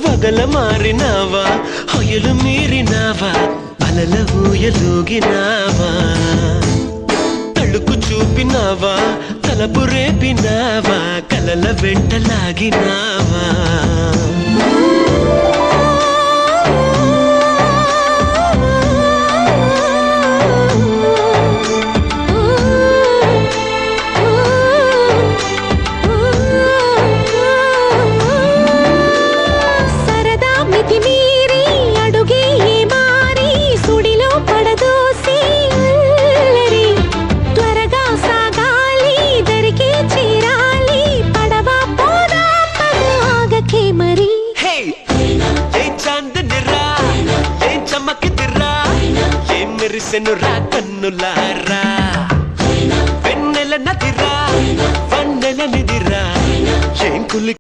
వగల మారినావా, హొయలు మీరినావా, అలల ఊయలూగినావా, తళుకు చూపినావా, తలపు రేపినావా, కలల వెంటలాగినావా. మెరిసెను రా కన్నులారా